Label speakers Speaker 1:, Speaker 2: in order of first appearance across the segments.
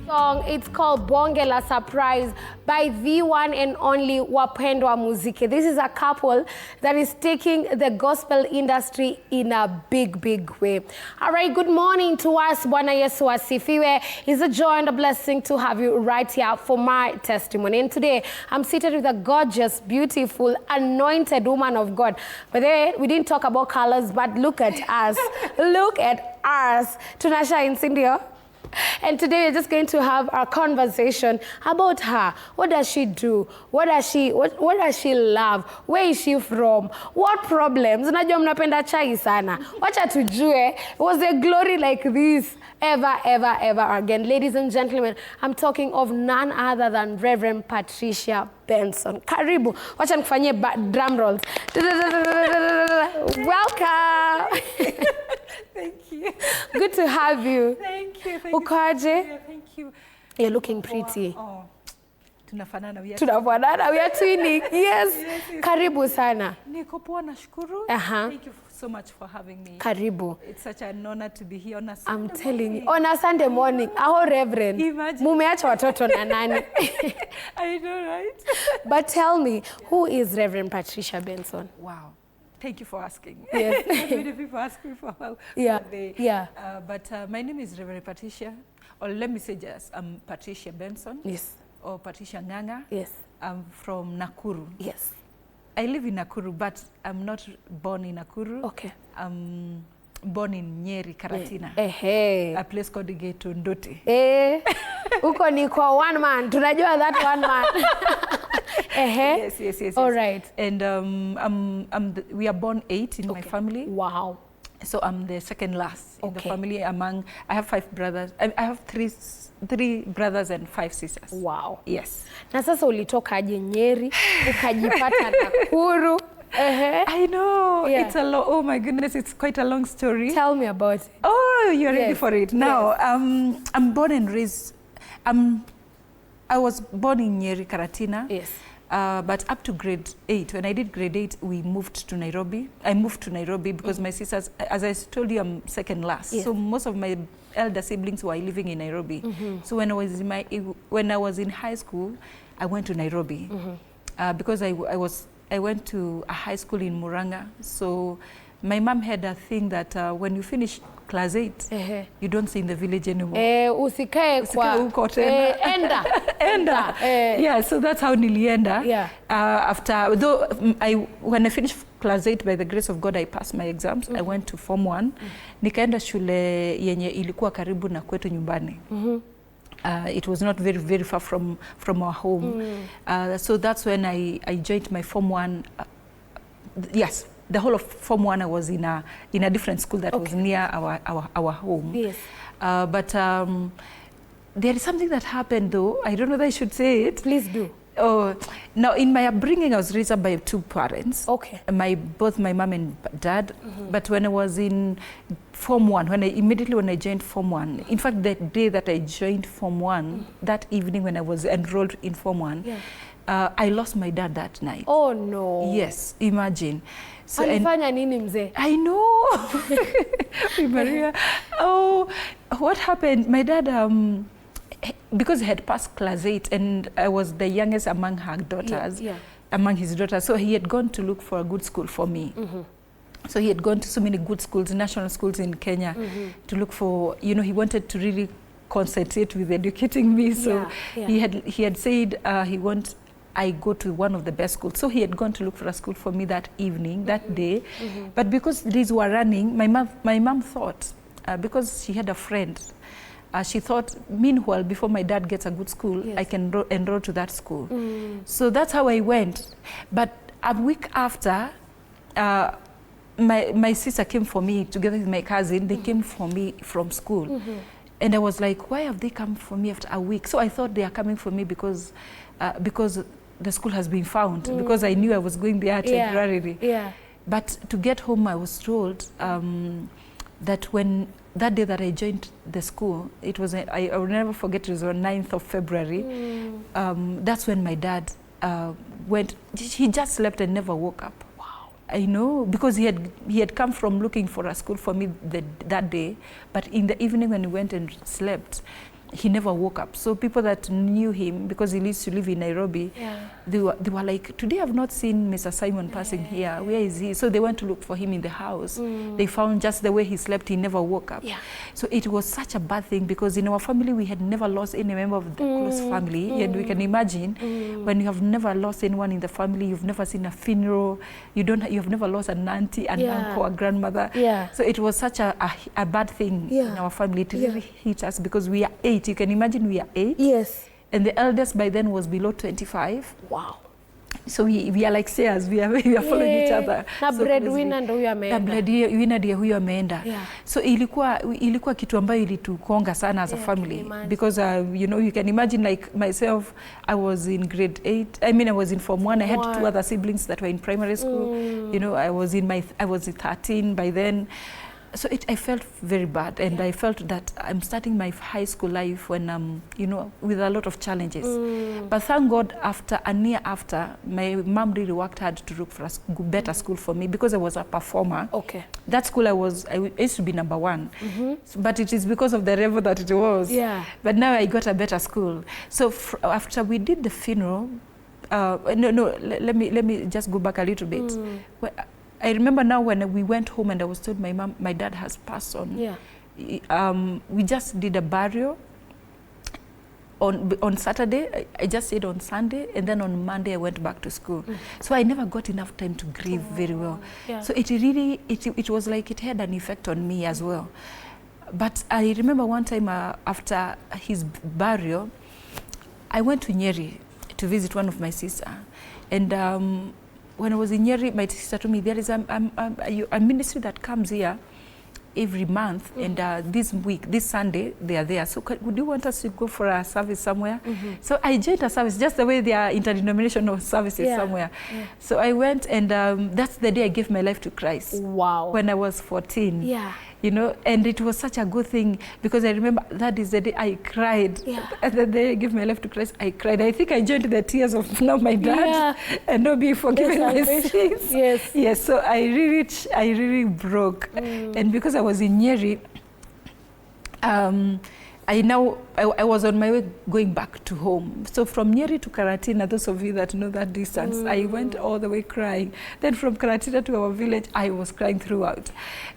Speaker 1: Song. It's called Bonge La Surprise by the one and only Wapendwa Muziki. This is a couple that is taking the gospel industry in a big, big way. All right, good morning to us. Bwana Yesu asifiwe. It's a joy and a blessing to have you right here for my testimony. And today, I'm seated with a gorgeous, beautiful, anointed woman of God. But then we didn't talk about colors, but look at us. Look at us. Tunashine, Cindy. And today we're just going to have a conversation about her. What does she do? What does she love? Where is she from? What problems? Unajua mnapenda chai sana. Wacha tujue, was there glory like this ever again? Ladies and gentlemen, I'm talking of none other than Reverend Patriciah Benson. Karibu. Wacha nikufanyie drum rolls. Welcome.
Speaker 2: Thank you.
Speaker 1: Good to have you.
Speaker 2: Thank you.
Speaker 1: Ukaje?
Speaker 2: Thank you.
Speaker 1: You're looking pretty.
Speaker 2: Oh. Tunafanana.
Speaker 1: We are twinning. Yes. Karibu sana.
Speaker 2: Niko poa, nashukuru. Thank you so much for having me.
Speaker 1: Karibu.
Speaker 2: It's such an honor to be here on a Sunday
Speaker 1: I'm telling you. On a Sunday morning, our Reverend.
Speaker 2: Imagine.
Speaker 1: Mumeacha watoto na nani.
Speaker 2: I know, right?
Speaker 1: But tell me, who is Reverend Patriciah Benson?
Speaker 2: Wow. Thank you for asking.
Speaker 1: Yes.
Speaker 2: Many people ask me for how. But my name is Reverend Patriciah, or let me say just I'm Patriciah Benson.
Speaker 1: Yes.
Speaker 2: Or Patriciah Nganga.
Speaker 1: Yes.
Speaker 2: I'm from Nakuru.
Speaker 1: Yes.
Speaker 2: I live in Nakuru, but I'm not born in Nakuru.
Speaker 1: Okay.
Speaker 2: I'm born in Nyeri, Karatina.
Speaker 1: A
Speaker 2: place called Geto Ndote.
Speaker 1: Uko ni kwa one man. Tunajua that one man.
Speaker 2: Yes.
Speaker 1: All right.
Speaker 2: And we are born 8 in my family.
Speaker 1: Wow.
Speaker 2: So I'm the second last in the family I have 5 brothers. I have three brothers and 5 sisters.
Speaker 1: Wow.
Speaker 2: Yes.
Speaker 1: Na sasa ulitokaje Nyeri, ukajipata Nakuru?
Speaker 2: I know. It's a oh my goodness, it's quite a long story.
Speaker 1: Tell me about it.
Speaker 2: Oh, you're ready for it. Now, I'm born and raised, I was born in Nyeri, Karatina.
Speaker 1: Yes.
Speaker 2: But up to grade 8, when I did grade 8, we moved to Nairobi. I moved to Nairobi because my sisters, as I told you, I'm second last. Yes. So most of my elder siblings were living in Nairobi. So when I was in high school, I went to Nairobi because I went to a high school in Muranga. So my mom had a thing that when you finish class 8, you don't stay in the village anymore.
Speaker 1: Usikae kwa
Speaker 2: enda. Yeah, so that's how nilienda.
Speaker 1: Yeah.
Speaker 2: After, though when I finished class 8, by the grace of God, I passed my exams. I went to Form 1. Nikaenda shule yenye ilikuwa karibu na kwetu nyumbani. It was not very, very far from our home. So that's when I joined my Form 1. Yes. The whole of Form 1, I was in a different school that was near our home.
Speaker 1: Yes.
Speaker 2: But there is something that happened, though. I don't know whether I should say it.
Speaker 1: Please do.
Speaker 2: Oh, now in my upbringing, I was raised up by 2 parents.
Speaker 1: Okay.
Speaker 2: Both my mom and dad. But when I was in Form 1, immediately when I joined Form 1, in fact, the day that I joined Form 1, that evening when I was enrolled in Form 1, I lost my dad that night.
Speaker 1: Oh no.
Speaker 2: Yes, imagine. So,
Speaker 1: alifanya nini mzee?
Speaker 2: I know. Maria. Oh, what happened? My dad, because he had passed class 8 and I was the youngest among her daughters, among his daughters, so he had gone to look for a good school for me. So he had gone to so many good schools, national schools in Kenya, to look for, he wanted to really concentrate with educating me. So he had said I go to one of the best schools. So he had gone to look for a school for me that evening, that day. But because these were running, my mom thought, because she had a friend, she thought, meanwhile, before my dad gets a good school, I can enroll to that school. So that's how I went. But a week after, my sister came for me, together with my cousin. They came for me from school. And I was like, why have they come for me after a week? So I thought they are coming for me because the school has been found, because I knew I was going there temporarily. But to get home, I was told that that day that I joined the school, it was, I will never forget, it was on 9th of February. That's when my dad went, he just slept and never woke up. I know, because he had come from looking for a school for me that day, but in the evening when he went and slept, he never woke up. So people that knew him, because he used to live in Nairobi, they were like, today I've not seen Mr. Simon passing here. Where is he? So they went to look for him in the house. They found just the way he slept, he never woke up. So it was such a bad thing, because in our family we had never lost any member of the close family. And we can imagine when you have never lost anyone in the family, you've never seen a funeral, you've never lost an auntie, an uncle, a grandmother. So it was such a bad thing in our family. It really hit us, because we are 8. You can imagine we are 8.
Speaker 1: Yes.
Speaker 2: And the eldest by then was below 25.
Speaker 1: Wow.
Speaker 2: So we are like sayers, we are following each other.
Speaker 1: Na breadwinner ndo huyo ameenda.
Speaker 2: Na breadwinner ndiye huyo ameenda. So ilikuwa kitu ambayo ilitukonga sana as a family, because you know, you can imagine, like myself, I was in grade 8. I mean, I was in Form 1. I had 2 other siblings that were in primary school. You know, I was 13 by then. So I felt very bad, and I felt that I'm starting my high school life when you know, with a lot of challenges. But thank God, after a year after, my mom really worked hard to look for a better school for me, because I was a performer. Okay. That school I used to be number 1, but it is because of the level that it was. But now I got a better school. So after we did the funeral, let me just go back a little bit. I remember now when we went home and I was told my dad has passed on. We just did a burial on Saturday. I just stayed on Sunday, and then on Monday I went back to school. So I never got enough time to grieve very well. So it was like it had an effect on me as well. But I remember one time after his burial, I went to Nyeri to visit one of my sisters, and when I was in Nyeri, my sister told me there is a ministry that comes here every month, and this Sunday they are there. So would you want us to go for a service somewhere? So I joined a service, just the way there are interdenominational services somewhere. So I went, and that's the day I gave my life to Christ. Wow. When I was 14. You know, and it was such a good thing, because I remember that is the day I cried. And the day I gave my life to Christ, I cried. I think I joined the tears of now my dad and not be forgiven my sins. Yes. So I really broke. And because I was in Nyeri, I was on my way going back to home. So from Nyeri to Karatina, those of you that know that distance, I went all the way crying. Then from Karatina to our village, I was crying throughout.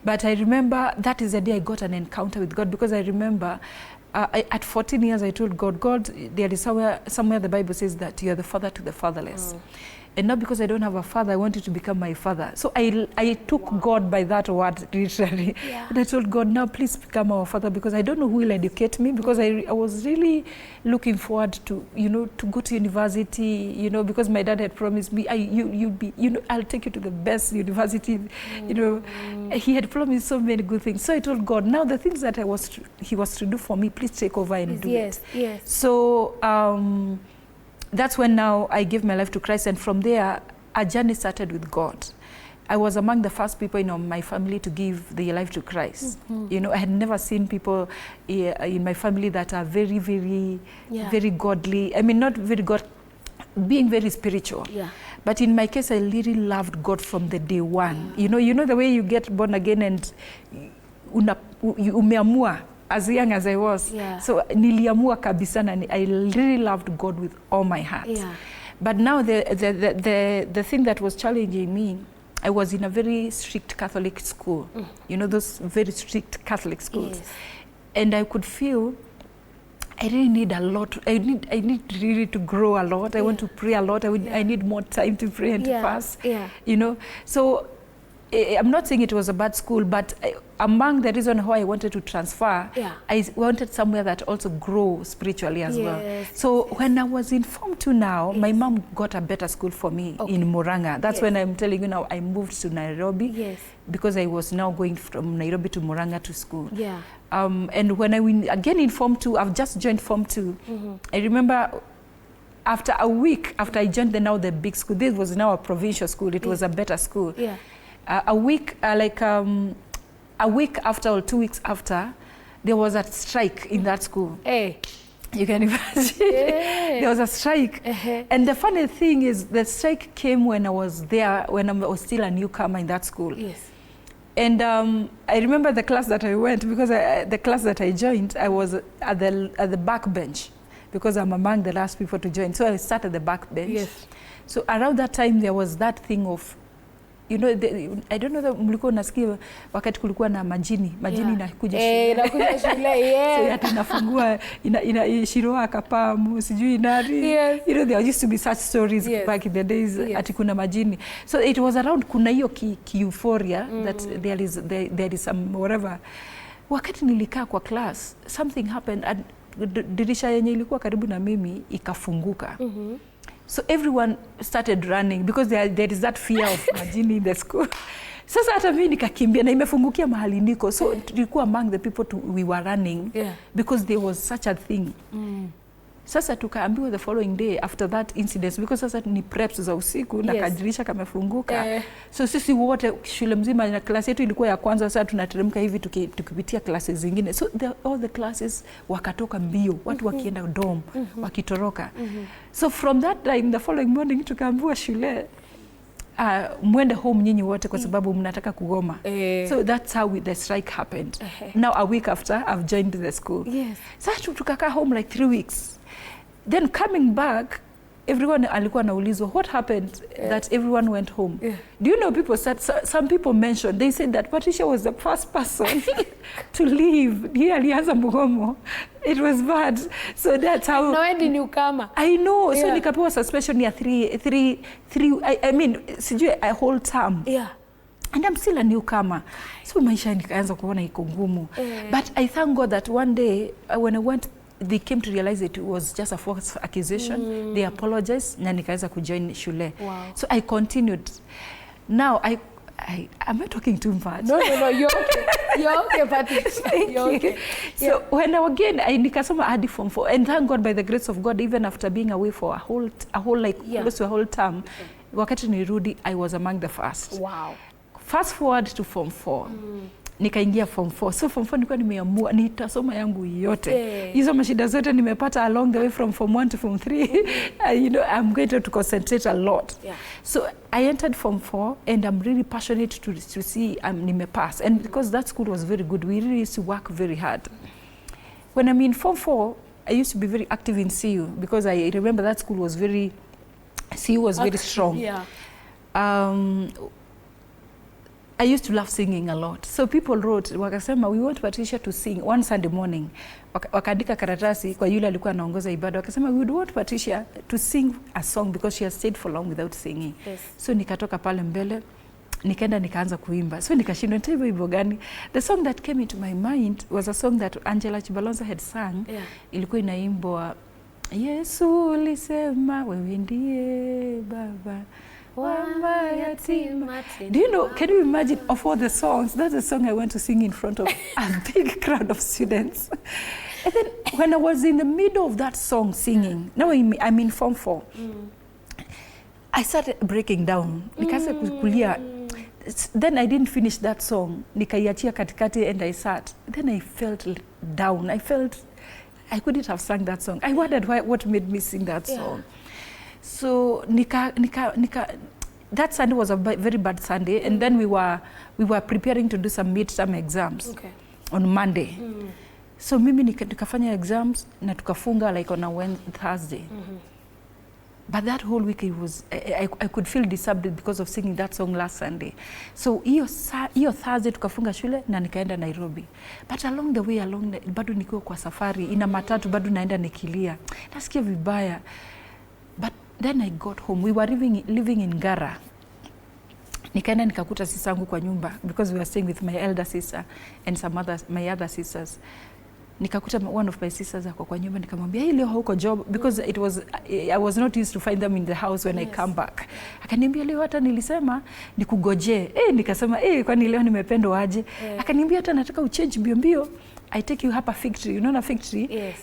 Speaker 2: But I remember that is the day I got an encounter with God, because I remember at 14 years I told God, there is somewhere the Bible says that you are the father to the fatherless. And not because I don't have a father, I want you to become my father. So I took God by that word, literally. And I told God, now please become our father, because I don't know who will educate me, because I was really looking forward to, you know, to go to university, you know, because my dad had promised me, I'll take you to the best university, you know. He had promised so many good things. So I told God, now the things that he was to do for me, please take over and do it. So that's when now I gave my life to Christ, and from there, a journey started with God. I was among the first people in my family to give their life to Christ. You know, I had never seen people in my family that are very, very, very godly. I mean, not very being very spiritual. But in my case, I really loved God from the day one. You know the way you get born again and umeamua. As young as I was, so niliamua kabisa, and I really loved God with all my heart. But now the thing that was challenging me, I was in a very strict Catholic school. You know, those very strict Catholic schools, and I could feel I really need a lot. I need really to grow a lot. I want to pray a lot. I need more time to pray and to fast. You know, so I'm not saying it was a bad school, but among the reason why I wanted to transfer, I wanted somewhere that also grow spiritually as well. So when I was in Form 2 now, my mom got a better school for me in Murang'a. That's when I'm telling you now, I moved to Nairobi because I was now going from Nairobi to Murang'a to school. And when I went again in Form 2, I've just joined Form 2. I remember after a week after I joined the big school, this was now a provincial school. It was a better school. A week after or 2 weeks after, there was a strike in that school. You can imagine. There was a strike. And the funny thing is, the strike came when I was there, when I was still a newcomer in that school. And I remember the class that I went, because the class that I joined, I was at the back bench, because I'm among the last people to join. So I sat at the back bench.
Speaker 1: Yes.
Speaker 2: So around that time there was that thing of, you know, I don't know, mlikuwa unasikia wakati kulikuwa na majini inakuja shule.
Speaker 1: Inakuja shule, yeah.
Speaker 2: So yata inafungua Shiroa akapamu sijui nani.
Speaker 1: Yes.
Speaker 2: You know, there used to be such stories back in the days, ati kuna majini. So it was around kuna hiyo euphoria that there is some whatever. Wakati nilikaa kwa class, something happened and dirisha yenye ilikuwa karibu na mimi ikafunguka. So everyone started running because there is that fear of majini in the school. Sasa hata mimi nikakimbia na imefungukia mahali niko. So tulikuwa among the people we were running because there was such a thing. Sasa tukaambiwa the following day after that incident, because sasa ni preps za usiku na kadirisha kamefunguka. So sisi wote shule mzima na klasi yetu ilikuwa ya kwanza, sasa tunateremka hivi tukipitia classes zingine. So all the classes wakatoka mbio, watu wakienda dorm, wakitoroka. So from that time the following morning tukaambiwa shule mwende home nyinyi wote kwa sababu mnataka kugoma. So that's how the strike happened. Now a week after I've joined the school. Sasa tukakaa home like 3 weeks. Then coming back, everyone alikuwa naulizwa what happened that everyone went home. Do you know, people said, some people mentioned, they said that Patricia was the first person to leave. He alianza mgomo. It was bad. So that's how.
Speaker 1: No, when newcomer.
Speaker 2: I know. So nikapewa suspension ya I mean, sijui a whole term. And I'm still a newcomer. So maisha nikaanza kuona iko ngumu. But I thank God that one day when I went, they came to realize it was just a false accusation. They apologized na nikaweza kujoin shule. So I continued. Now am I talking too much?
Speaker 1: No, you're okay. You're okay, Patricia. You're okay.
Speaker 2: So when I nikasoma hadi form 4, and thank God by the grace of God, even after being away for a whole like close to a whole term, wakati nirudi I was among the first.
Speaker 1: Wow.
Speaker 2: Fast forward to form 4. Nikaingia form 4. So form 4 nilikuwa nimeamua nitasoma yangu yote. Hizo mashida zote nimepata along the way from form 1 to form 3. You know, I'm going to concentrate a lot. So I entered form 4 and I'm really passionate to see nimepass. And because that school was very good, we really used to work very hard. When I'm in form 4, I used to be very active in CU because I remember that school was very, CU was very strong. I used to love singing a lot. So people wrote, wakasema, we want Patricia to sing one Sunday morning. Wakaandika karatasi kwa yule alikuwa anaongoza ibada. Wakasema, we would want Patricia to sing a song because she has stayed for long without singing. So nikatoka pale mbele, nikaenda nikaanza kuimba. So nikashindwa nitaimba wimbo gani. The song that came into my mind was a song that Angela Chibalonza had sung. Ilikuwa inaimbwa, Yesu ulisema wewe ndiye Baba. Do you know, can you imagine, of all the songs, that's the song I went to sing in front of a big crowd of students. And then when I was in the middle of that song singing, now I'm in form 4, I started breaking down. Nikaanza kulia. Then I didn't finish that song. Nikaiachia katikati and I sat. Then I felt down. I felt I couldn't have sung that song. I wondered what made me sing that song. So that Sunday was a very bad Sunday, and then we were preparing to do some midterm exams on Monday. So mimi nikafanya exams na tukafunga like on a Thursday. But that whole week it was I could feel disturbed because of singing that song last Sunday. So hiyo Thursday tukafunga shule na nikaenda Nairobi. But along the way bado niko kwa safari ina matatu bado naenda nikilia. Nasikia vibaya. But then I got home. We were living in Gara. Nikaenda nikakuta sisangu kwa nyumba because we were staying with my elder sister and my other sisters. Nikakuta one of my sisters ako kwa nyumba, nikamwambia leo hauko job because I was not used to find them in the house when I come back. Akaniambia leo hata nilisema nikugoje. Nikasema kwani leo nimependwa aje? Akaniambia hata nataka uchange mbio. I take you hapa factory, unaona factory?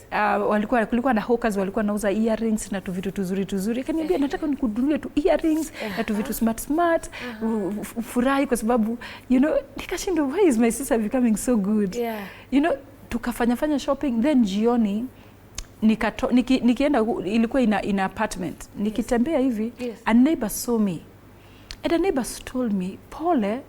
Speaker 2: Kulikuwa na hawkers walikuwa nauza earrings na vitu tuzuri. Akaniambia nataka nikununulie tu earrings na vitu smart. Furahi kwa sababu you know nikashindwa, why is my sister becoming so good? You know, tukafanya shopping, then jioni nikienda ilikuwa in apartment. Nikitembea hivi, a neighbor saw me. And a neighbor told me, Pole,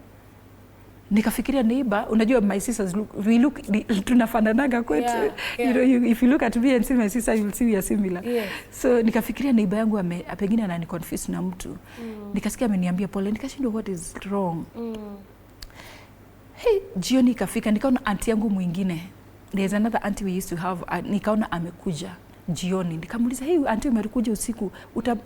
Speaker 2: Nikafikiria neighbor, unajua my sisters we look tunafananaga kwetu. You know, if you look at me and see my sister, you will see we are similar. So nikafikiria neighbor yangu pengine anani confuse na mtu. Nikasikia ameniambia pole, nikashindwa what is wrong. Hey, jioni ikafika, nikaona auntie yangu mwingine. There's another auntie we used to have, nikaona amekuja jioni. Nikamuuliza, hey auntie umekuja usiku,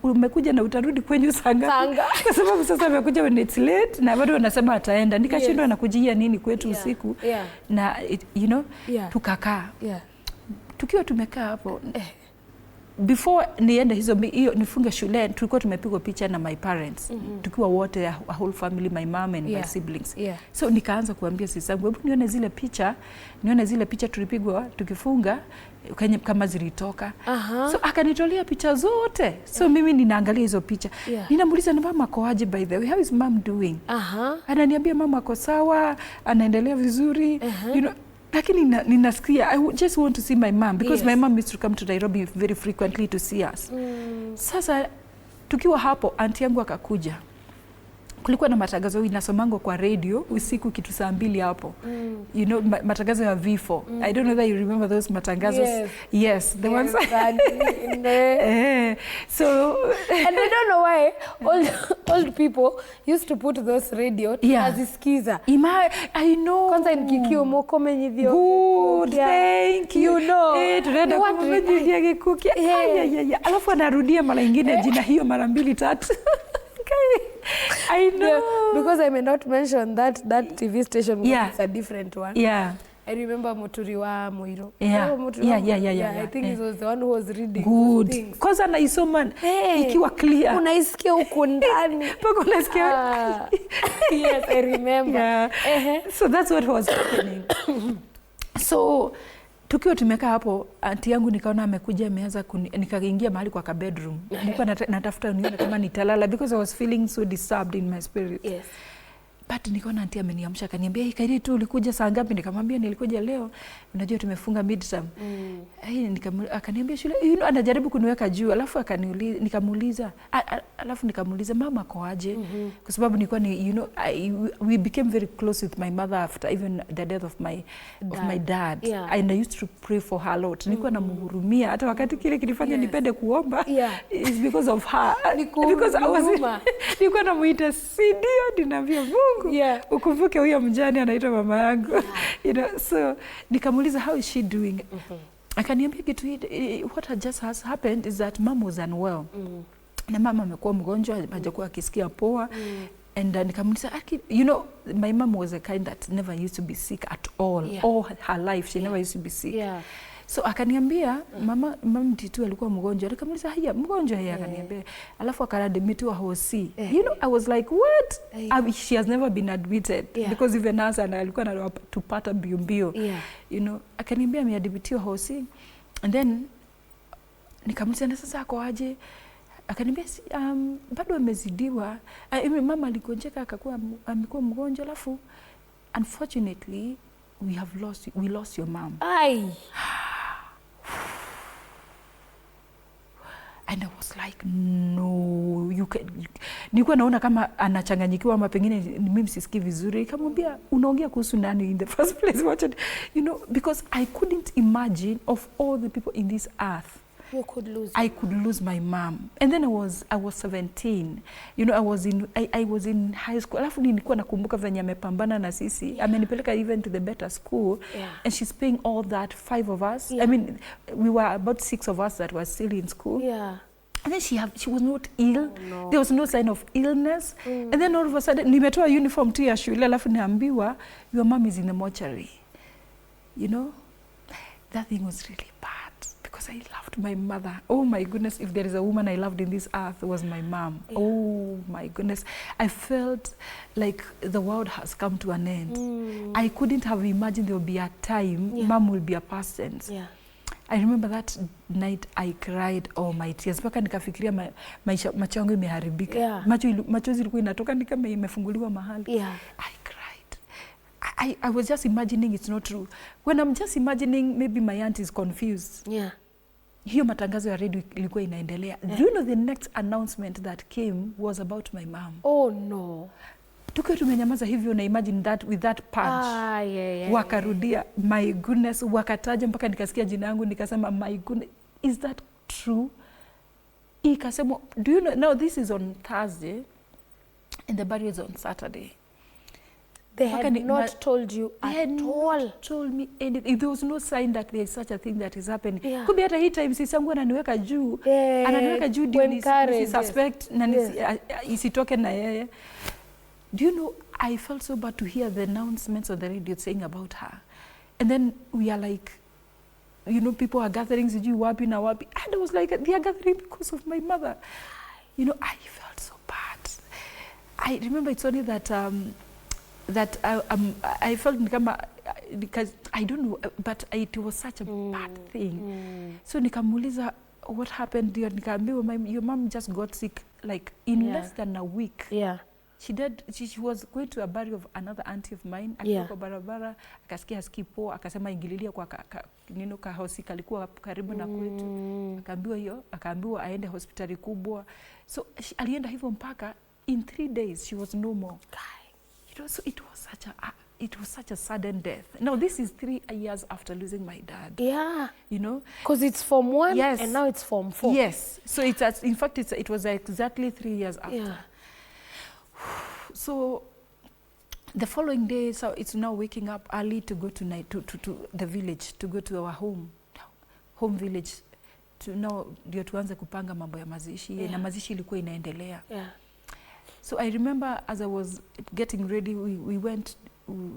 Speaker 2: umekuja na utarudi kwenye sanga? Kwa sababu sasa amekuja when it's late na bado anasema ataenda. Nikashindwa anakujia nini kwetu usiku. Na you know, tukakaa. Tukiwa tumekaa hapo, before niende hiyo nifunge shule, tulikuwa tumepigwa picha na my parents. Tukiwa wote, a whole family, my mom and my siblings. So nikaanza kuambia sisi wangu, hebu nione zile picha tulipigwa tukifunga kama zilitoka. So akanitolea picha zote. So mimi ninaangalia hizo picha. Ninamuuliza, mama ako aje by the way? How is mom doing? Ananiambia mama ako sawa, anaendelea vizuri. You know, lakini ninasikia I just want to see my mom because my mom used to come to Nairobi very frequently to see us. Sasa tukiwa hapo auntie yangu akakuja. Kulikuwa na matangazo inasomango kwa radio usiku kitu saa 2 hapo. You know, matangazo ya vifo. I don't know that you remember those matangazos. Yes, the ones. So
Speaker 1: and I don't know why old people used to put those radio azisikiza.
Speaker 2: I know.
Speaker 1: Kwanza nikikio moko menyithio.
Speaker 2: Good, thank you.
Speaker 1: You know.
Speaker 2: Tunaenda kumejia gikuki. Alafu anarudia mara nyingine jina hiyo mara 2 3. I know.
Speaker 1: Because I may not mention that TV station, it's a different one. I remember Muturiwa Moiro.
Speaker 2: I
Speaker 1: think it was the one who was reading.
Speaker 2: Good. Kwanza naisoma ikiwa clear.
Speaker 1: Unaisikia huko ndani.
Speaker 2: Paka unasikia.
Speaker 1: Yes, I remember.
Speaker 2: So that's what was happening. So tukiwa tumekaa hapo, auntie yangu nikaona amekuja ameanza nikaingia mahali kwa ka bedroom. Nilikuwa natafuta nione kama nitalala because I was feeling so disturbed in my spirit. But nikaona auntie ameniamsha akaniambia, "Hey Kairi tu ulikuja saa ngapi?" Nikamwambia nilikuja leo. Unajua tumefunga midterm. Akaniambia shule, you know, anajaribu kuniweka juu. Alafu nikamuuliza mama ako aje? Kwa sababu nilikuwa you know, we became very close with my mother after even the death of my dad. And I used to pray for her a lot. Nilikuwa namhurumia hata wakati kile kilifanya nipende kuomba. It's because of her. Because I was nilikuwa namuita Sidio, ninambia Mungu. Ukumbuke huyo mjane anaitwa mama yangu. You know, so nikamuuliza how is she doing? Akaniambia kitu what had just has happened is that mom was unwell. Na mama amekuwa mgonjwa, hajakuwa akisikia poa. And nikamuuliza, you know, my mom was a kind that never used to be sick at all. All her life she never used to be sick. So akaniambia mama mtitu alikuwa mgonjwa. Nikamuuliza haya mgonjwa yeye? Akaniambia alafu akaadmitiwa hosi. You know, I was like what? She has never been admitted because even us alikuwa anatupata mbio. You know, akaniambia ameadmitiwa hosi. And then nikamuuliza sasa ako aje? Akaniambia bado amezidiwa. Mama aligonjeka akakuwa amekuwa mgonjwa alafu unfortunately we lost your mom. And I was like, no, nilikuwa naona kama anachanganyikiwa ama pengine mimi sisikii vizuri. Nikamwambia unaongea kuhusu nani in the first place? You know, because I couldn't imagine of all the people in this earth. I could lose my mom. And then I was 17. You know, I was in high school. Alafu nilikuwa nakumbuka venye amepambana na sisi. Amenipeleka even to the better school. And she's paying all that, 5 of us. I mean, we were about 6 of us that were still in school. And then she was not ill. There was no sign of illness. And then all of a sudden, nimetoa uniform tu ya shule. Alafu niambiwa, your mom is in the mortuary. You know, that thing was really bad. Because I loved my mother. Oh my goodness, if there is a woman I loved in this earth, it was my mom. Oh my goodness. I felt like the world has come to an end. I couldn't have imagined there would be a time mom will be a person. I remember that night I cried all my tears. Paka nikafikiria macho yangu imeharibika. Machozi ilikuwa inatoka ni kama imefunguliwa mahali. I cried. I was just imagining it's not true. When I'm just imagining maybe my aunt is confused. Hiyo matangazo ya radio ilikuwa inaendelea. Do you know the next announcement that came was about my mom?
Speaker 1: Oh no.
Speaker 2: tukiwa tumenyamaza hivyo, na imagine that with that punch. Wakarudia, my goodness, wakataja mpaka nikasikia jina yangu, nikasema my goodness, is that true? Ikasema, do you know, now this is on Thursday and the burial is on Saturday.
Speaker 1: They had not told you at all.
Speaker 2: Told me anything. There was no sign that there is such a thing that is happening. Kumbe hata hii time sisi yangu ananiweka juu. Ananiweka juu ndio ni suspect na isitoke na yeye. Do you know, I felt so bad to hear the announcements on the radio saying about her. And then we are like, you know, people are gathering, sijui wapi na wapi. And I was like, they are gathering because of my mother. You know, I felt so bad. I remember it's only that I felt because I don't know, but it was such a bad thing. So nikamuuliza what happened, nikaambiwa your mom just got sick like in less than a week. She was going to a burial of another auntie of mine. Akiwa kwa barabara, akasikia hasikii poa, akasema ingililia kwa kahosi kalikuwa karibu na kwetu. Akaambiwa aende hospitali kubwa. So alienda hivyo mpaka in 3 days she was no more. You know, so it was such a sudden death. Now this is 3 years after losing my dad. You know,
Speaker 1: because it's Form 1 and now it's Form 4.
Speaker 2: Yes, so in fact it was exactly 3 years after. So the following day, so it's now waking up early to go to the village, to go to our home village, to now ndio tuanze kupanga mambo ya mazishi. Na mazishi ilikuwa inaendelea. So I remember as I was getting ready, we went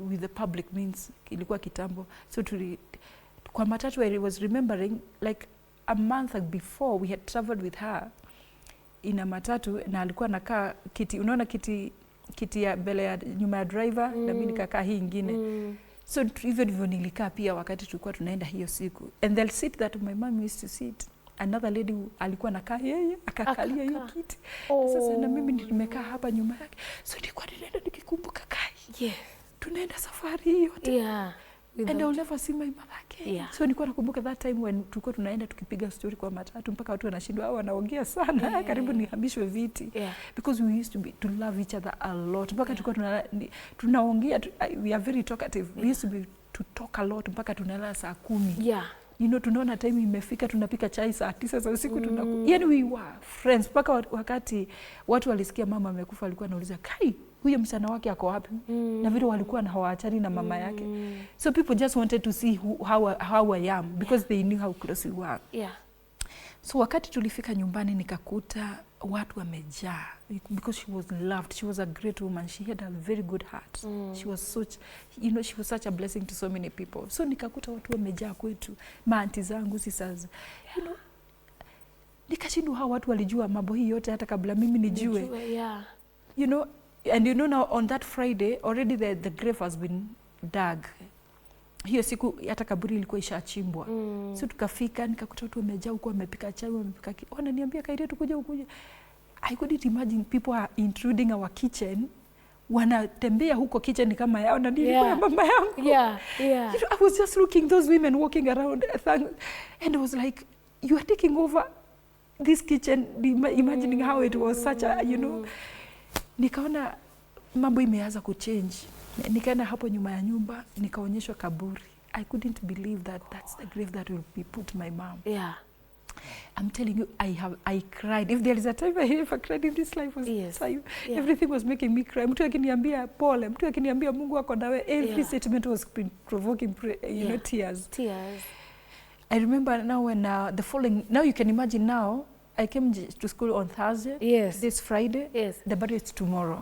Speaker 2: with the public, means ilikuwa kitambo. So kwa matatu, I was remembering like a month before we had traveled with her in a matatu, na alikuwa nakaa kiti, unaona kiti ya mbele ya nyuma ya driver, na mimi nikakaa hii ingine. So hivyo ndivyo nilikaa pia wakati tulikuwa tunaenda hiyo siku. And the seat that my mom used to sit, another lady alikuwa nakaa yeye, akakalia hiyo kiti. Sasa na mimi nimekaa hapa nyuma yake. So nilikuwa ninaenda nikikumbuka kai. Tunaenda safari hiyo yote. And I'll never see my mother again. So nilikuwa nakumbuka that time when tulikuwa tunaenda tukipiga story kwa matatu mpaka watu wanashindwa au wanaongea sana, karibu nihamishwe viti. Because we used to love each other a lot. Mpaka tulikuwa tunaongea, we are very talkative. We used to talk a lot mpaka tunalala saa 10. You know, tunaona time imefika, tunapika chai saa 9 za usiku yani we were friends. Mpaka wakati watu walisikia mama amekufa, walikuwa wanauliza kai, huyo msichana wake ako wapi? Na vile walikuwa na hawaachani na mama yake. So people just wanted to see how I am, because they knew how close we were. So wakati tulifika nyumbani nikakuta watu wamejaa, because she was loved. She was a great woman. She had a very good heart. She was such, you know, she was such a blessing to so many people. So nikakuta watu wamejaa kwetu, maanti zangu, sisters. You know, nikashindwa hao watu walijua mambo hii yote hata kabla mimi nijue. You know, and you know now on that Friday already the grave has been dug. Hiyo siku hata kaburi ilikuwa ishachimbwa. So tukafika nikakuta watu wamejaa huko, wamepika chai, wamepika wananiambia Kairia tukuje ukuje. I couldn't imagine people are intruding our kitchen. Wanatembea huko kitchen kama yao na nilikuwa ya mama yangu. You know, I was just looking those women walking around and I was like, you are taking over this kitchen, imagining how it was such a, you know. Nikaona mambo imeanza kuchange. Nikaenda hapo nyuma ya nyumba, nikaonyeshwa kaburi. I couldn't believe that that's the grave that will be put my mom. I'm telling you, I cried. If there is a time I ever cried in this life was time. Everything was making me cry. Mtu akiniambia pole, mtu akiniambia Mungu ako nawe, every statement was provoking you know, tears. I remember now when the following, now you can imagine now, I came to school on Thursday, this Friday, the burial is tomorrow.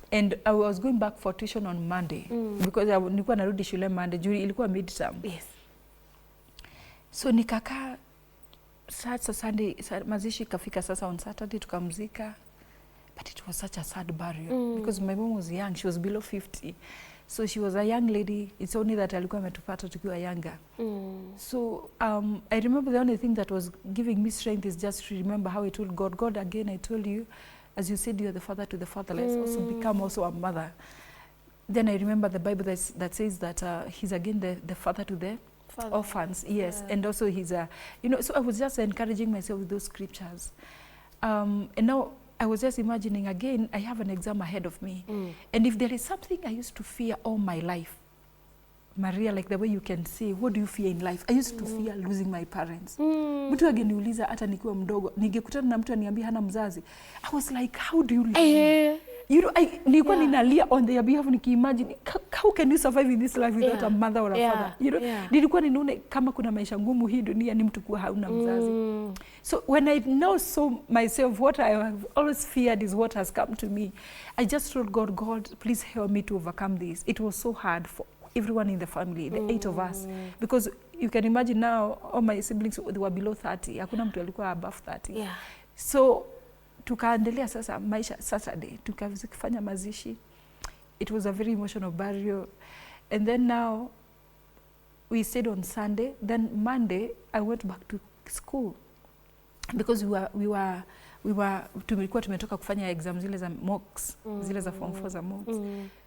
Speaker 2: And I was going back for tuition on Monday, because nilikuwa narudi shule Monday, juu ilikuwa midterm. So nikakaa sasa Sunday, mazishi kafika sasa on Saturday, tukamzika. But it was such a sad burial, because my mom was young, she was below 50. So she was a young lady. It's only that alikuwa ametupata tukiwa younger. So I remember the only thing that was giving me strength is just to remember how I told God, again, I told you, as you said, you are the father to the fatherless, also become also a mother. Then I remember the Bible that says that he's again the father to the orphans. And also he's a, you know, so I was just encouraging myself with those scriptures. And now I was just imagining again, I have an exam ahead of me. And if there is something I used to fear all my life, Maria, like the way you can say, what do you fear in life? I used to fear losing my parents. Mtu ageniuliza hata nikiwa mdogo, ningekutana na mtu aniambia hana mzazi. I was like, how do you live? You know, nilikuwa ninalia on their behalf, nikiimagine, how can you survive in this life without a mother or a father? You know, nilikuwa ninaona kama kuna maisha ngumu hii dunia ni mtu kuwa hauna mzazi. So when I now saw myself, what I have always feared is what has come to me. I just told God, God, please help me to overcome this. It was so hard for everyone in the family, the 8 of us, because you can imagine now all my siblings, they were below 30. Hakuna mtu alikuwa above 30. So tukaendelea sasa maisha Saturday, tukafanya mazishi. It was a very emotional burial. And then now we stayed on Sunday. Then Monday I went back to school because tulikuwa tumetoka kufanya exam zile za mocks, zile za form 4 za mocks.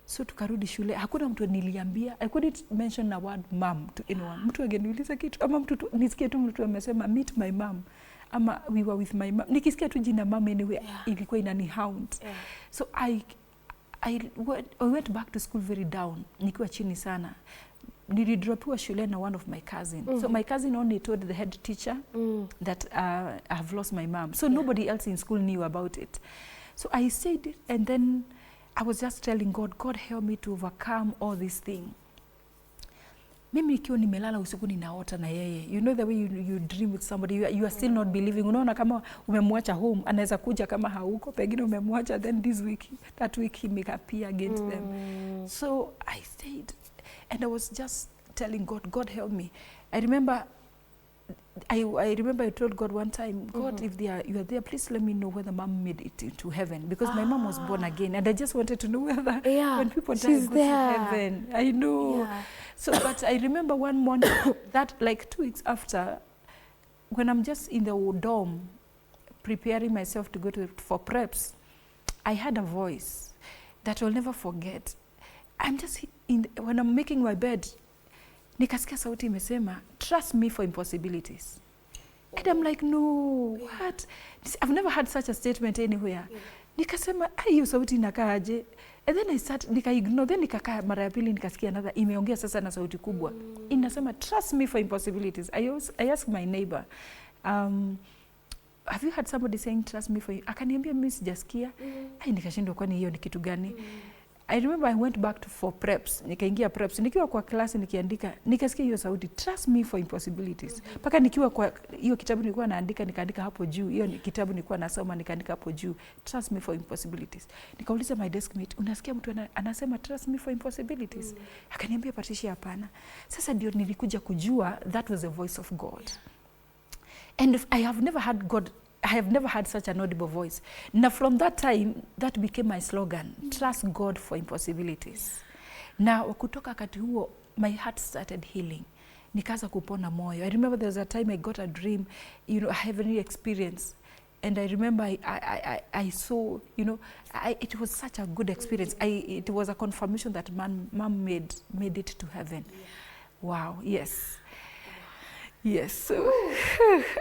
Speaker 2: So tukarudi shule, hakuna mtu niliambia, I couldn't mention a word mom to anyone. Mtu angeniuliza kitu ama mtu nisikie tu mtu amesema meet my mom ama we were with my mom, nikisikia tu jina mom anyway ilikuwa inani hound. So I went back to school very down, nikiwa chini sana. Nilidropiwa shule na one of my cousins. So my cousin only told the head teacher that I have lost my mom. So nobody else in school knew about it. So I said it, and then I was just telling God, God help me to overcome all this thing. Mimi nikiwa nimelala usiku ninaota na yeye. You know the way you dream with somebody, you are still not believing. Unaona kama umemwacha home, anaweza kuja kama hauko, pengine umemwacha, then this week, that week he may appear against them. So I stayed, and I was just telling God, God help me. I remember I told God one time, God, if you are there, please let me know whether mom made it into heaven, because my mom was born again, and I just wanted to know whether when people die, go to heaven. I know. So, but I remember one morning that like 2 weeks after, when I'm just in the dorm preparing myself to go for preps, I had a voice that I'll never forget. I'm just when I'm making my bed, nikasikia sauti imesema, trust me for impossibilities. And I'm like, no, what? I've never had such a statement anywhere. Nikasema, hiyo sauti inakaaje? And then I nika-ignore, then nikakaa mara ya pili nikasikia another, imeongea sasa na sauti kubwa. Inasema, trust me for impossibilities. I asked my neighbor, have you had somebody saying trust me for you? Akaniambia mimi sijasikia. Nikashindwa kwani hiyo ni kitu gani? I remember I went back for preps. Nikaingia preps. Nikiwa kwa klasi nikiandika, nikasikia hiyo sauti, trust me for impossibilities. Paka nikiwa kwa hiyo kitabu nilikuwa naandika, nikaandika hapo juu. Hiyo kitabu nilikuwa nasoma, nikaandika hapo juu, trust me for impossibilities. Nikauliza my desk mate, unasikia mtu anasema trust me for impossibilities? Akaniambia Patricia, hapana. Sasa ndio nilikuja kujua that was the voice of God. And I have never had such an audible voice. Now from that time, that became my slogan, trust God for impossibilities. Now kutoka wakati huo, my heart started healing. Nikaanza kupona moyo. I remember there was a time I got a dream, you know, I have any experience. And I remember I saw, you know, it was such a good experience. It was a confirmation that mom made it to heaven. Wow, yes. Yes, so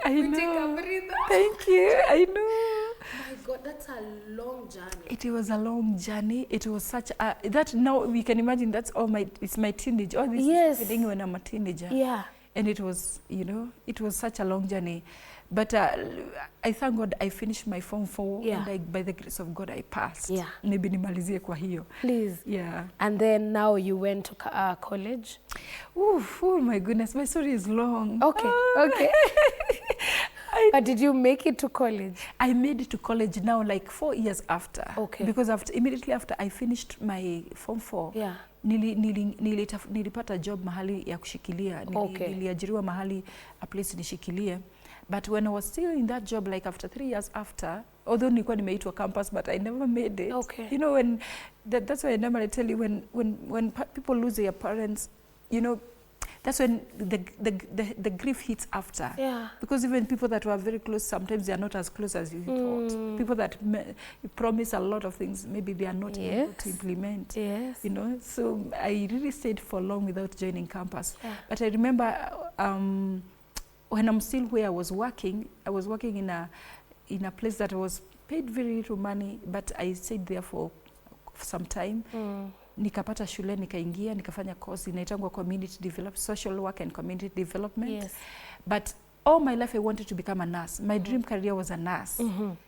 Speaker 2: I know. Take a breather. Thank you. I know.
Speaker 1: My God, that's a long journey.
Speaker 2: It was a long journey. It was such a that now we can imagine that's it's my teenage. All this is happening when I'm a teenager.
Speaker 1: Yeah.
Speaker 2: And it was, you know, it was such a long journey. But I thank God I finished my form 4 and by the grace of God I passed.
Speaker 1: Yeah.
Speaker 2: Maybe nimalizie kwa hiyo.
Speaker 1: Please.
Speaker 2: Yeah.
Speaker 1: And then now you went to college?
Speaker 2: Oh my goodness, my story is long.
Speaker 1: Okay, okay. But did you make it to college?
Speaker 2: I made it to college now like 4 years after.
Speaker 1: Okay.
Speaker 2: Because immediately after I finished my form 4, nilipata job mahali ya kushikilia. Niliajiriwa mahali a place nishikilie. But when I was still in that job, like after 3 years after, although nilikuwa nimeitwa campus, but I never made it.
Speaker 1: Okay.
Speaker 2: You know, when that's why I normally tell you, when people lose their parents, you know, that's when the grief hits after.
Speaker 1: Yeah.
Speaker 2: Because even people that were very close, sometimes they are not as close as you thought. People that promise a lot of things, maybe they are not able to implement.
Speaker 1: Yes.
Speaker 2: You know, so I really stayed for long without joining campus. Yeah. But I remember when I'm still where I was working in a place that was paid very little money, but I stayed there for some time. Nikapata shule, nikaingia, nikafanya course inaitangwa social work and community development.
Speaker 1: Yes.
Speaker 2: But all my life I wanted to become a nurse. My dream career was a nurse.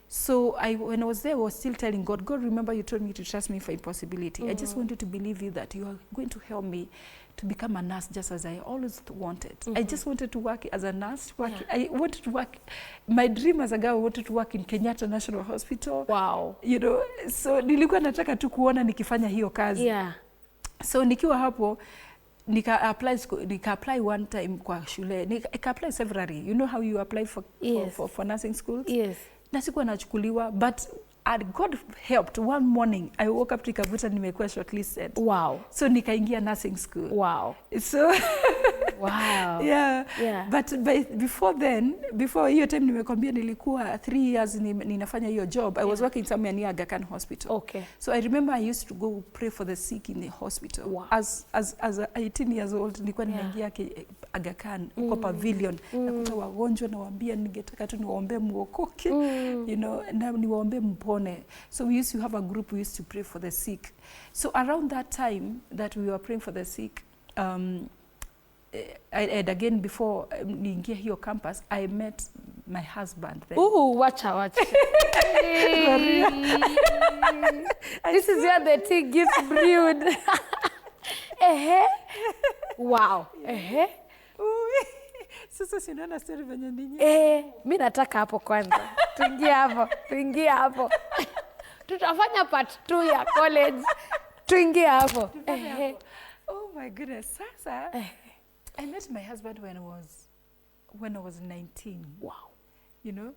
Speaker 2: So when I was there, I was still telling God, God, remember you told me to trust me for impossibility. I just wanted to believe you that you are going to help me to become a nurse just as I always wanted. I just wanted to work as a nurse. I wanted to work. My dream as a girl, I wanted to work in Kenyatta National Hospital.
Speaker 1: Wow.
Speaker 2: You know, so nilikuwa nataka tu kuona nikifanya hiyo kazi.
Speaker 1: Yeah.
Speaker 2: So nikiwa hapo, nika apply one time kwa shule. Nika apply severally. You know how you apply for nursing schools?
Speaker 1: Yes.
Speaker 2: Na sikuwa nachukuliwa, but God helped. One morning I woke up nikavuta nimekuwa shortlisted.
Speaker 1: Wow.
Speaker 2: So nikaingia nursing school.
Speaker 1: Wow.
Speaker 2: So
Speaker 1: wow.
Speaker 2: Yeah. But before hiyo time nimekwambia nilikuwa 3 years ninafanya hiyo job. I was working somewhere near Aga Khan Hospital.
Speaker 1: Okay.
Speaker 2: So I remember I used to go pray for the sick in the hospital. Wow. As 18 years old nilikuwa ninaingia Aga Khan kwa pavilion nakuta wagonjwa nawaambia ningetaka tu niwaombe muokoke. You know, na niwaombe mpone. So we used to have a group, we used to pray for the sick. So around that time that we were praying for the sick, and again before niingia hiyo campus, I met my husband then.
Speaker 1: Ooh, wacha. This is where the tea gets brewed. Wow.
Speaker 2: Sasa sinaona story venye ninyi.
Speaker 1: Mimi nataka hapo kwanza. Tuingie hapo. Tutafanya part 2 ya college. Tuingie hapo.
Speaker 2: Oh my goodness. Sasa I met my husband when I was 19.
Speaker 1: Wow.
Speaker 2: You know?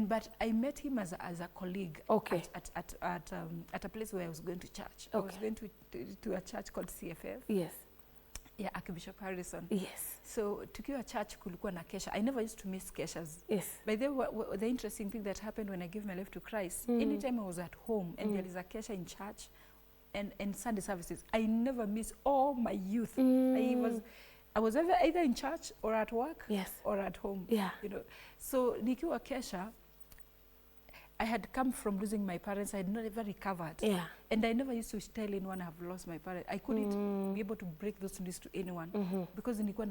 Speaker 2: But I met him as a colleague.
Speaker 1: Okay.
Speaker 2: At a place where I was going to church.
Speaker 1: Okay.
Speaker 2: I was going to a church called CFF.
Speaker 1: Yes.
Speaker 2: Yeah, Archbishop Harrison.
Speaker 1: Yes.
Speaker 2: So tukiwa church kulikuwa na kesha. I never used to miss keshas.
Speaker 1: Yes.
Speaker 2: By the interesting thing that happened when I gave my life to Christ, anytime I was at home and there is a kesha in church and Sunday services, I never miss all my youth. I was either in church or at work.
Speaker 1: Yes.
Speaker 2: Or at home.
Speaker 1: Yeah.
Speaker 2: You know. So nikiwa kesha, I had come from losing my parents. I had never recovered. Yeah. And I never used to tell anyone I have lost my parents. I couldn't be able to break those news to anyone because nilikuwa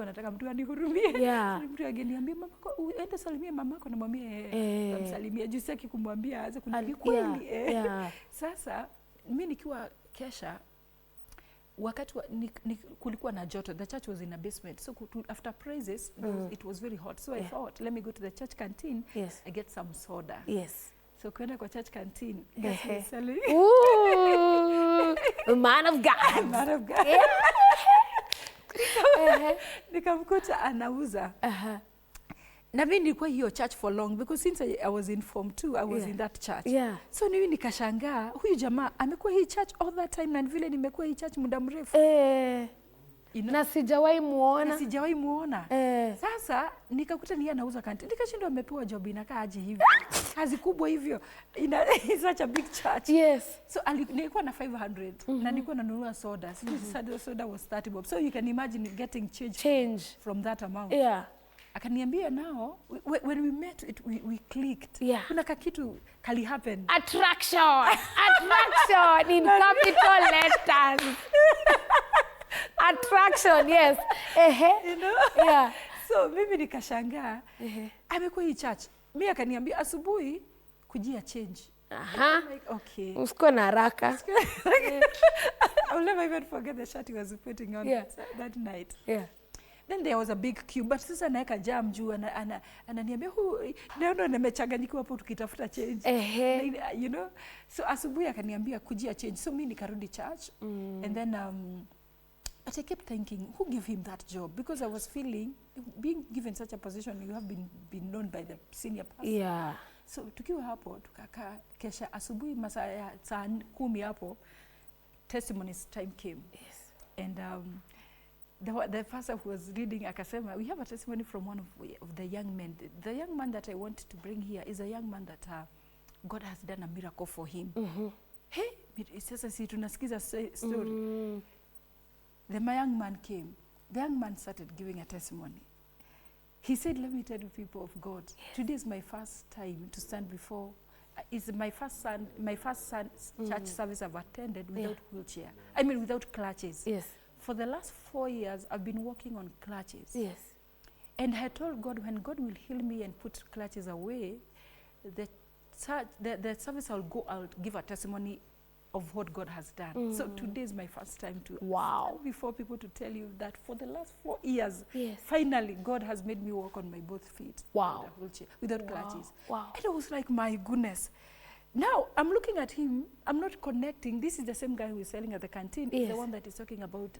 Speaker 2: nataka mtu anihurumie.
Speaker 1: Yeah.
Speaker 2: Mtu angeniambia mamako enda salimia mamako na mwambie namsalimia. Juu sitaki kumwambia aanze kuniambia kweli. Yeah. Sasa mimi nikiwa kesha wakati kulikuwa na joto. The church was in a basement. So after praises, it was very hot. So I thought, let me go to the church canteen.
Speaker 1: Yes.
Speaker 2: I get some soda.
Speaker 1: Yes.
Speaker 2: So kwenda kwa church canteen. Selling.
Speaker 1: Ooh, man of God.
Speaker 2: Man of God. Nikamkuta anauza. Na mimi nilikuwa hiyo church for long because since I was in form 2 I was in that church.
Speaker 1: Yeah.
Speaker 2: So mimi nikashangaa huyu jamaa amekuwa hii church all that time na vile nimekuwa hii church muda mrefu.
Speaker 1: You know? Na sijawahi
Speaker 2: muona. Sasa nikakuta ni anauza kanti. Nikashindwa amepewa job inakaa aje hivi. Kazi kubwa hivyo. It's such a big church.
Speaker 1: Yes.
Speaker 2: So nilikuwa na 500 na nilikuwa nanunua soda. Soda was 30 bob. So you can imagine getting change from that amount.
Speaker 1: Yeah.
Speaker 2: Akaniambia now when we met we clicked.
Speaker 1: Yeah.
Speaker 2: Kuna kitu kali happen.
Speaker 1: Attraction in capital letters. Attraction, yes.
Speaker 2: You know?
Speaker 1: Yeah.
Speaker 2: So mimi nikashangaa. Amekuwa hii church. Mimi akaniambia asubuhi kujia change. Like, okay.
Speaker 1: Usikuwe na haraka.
Speaker 2: I'll never even forget the shirt he was putting on that night.
Speaker 1: Yeah.
Speaker 2: Then there was a big queue, but sasa naeka jam juu ananiambia naona nimechanganyikiwa hapo tukitafuta change. You know? So asubuhi akaniambia kujia change. So mimi nikarudi church and then but I kept thinking, who gave him that job? Because I was feeling, being given such a position, you have been known by the senior pastor. Yeah. So tukiwa hapo, tukakaa kesha asubuhi masaa ya saa 10 hapo, testimonies time came. Yes. And the pastor who was reading akasema, we have a testimony from one of the young men. The young man that I want to bring here is a young man that God has done a miracle for him. Hey, sasa si tunasikiza story. The young man came. The young man started giving a testimony. He said, let me tell you, people of God, today is my first time to stand before. It's my first church service I've attended without wheelchair. I mean, without clutches.
Speaker 1: Yes.
Speaker 2: For the last 4 years, I've been walking on clutches.
Speaker 1: Yes.
Speaker 2: And I told God, when God will heal me and put clutches away, the service I'll give a testimony of what God has done. So today is my first time to stand before people to tell you that for the last 4 years, finally God has made me walk on my both feet.
Speaker 1: Wow.
Speaker 2: Without clutches.
Speaker 1: Wow.
Speaker 2: And I was like, my goodness. Now I'm looking at him, I'm not connecting. This is the same guy who is selling at the canteen. Yes. The one that is talking about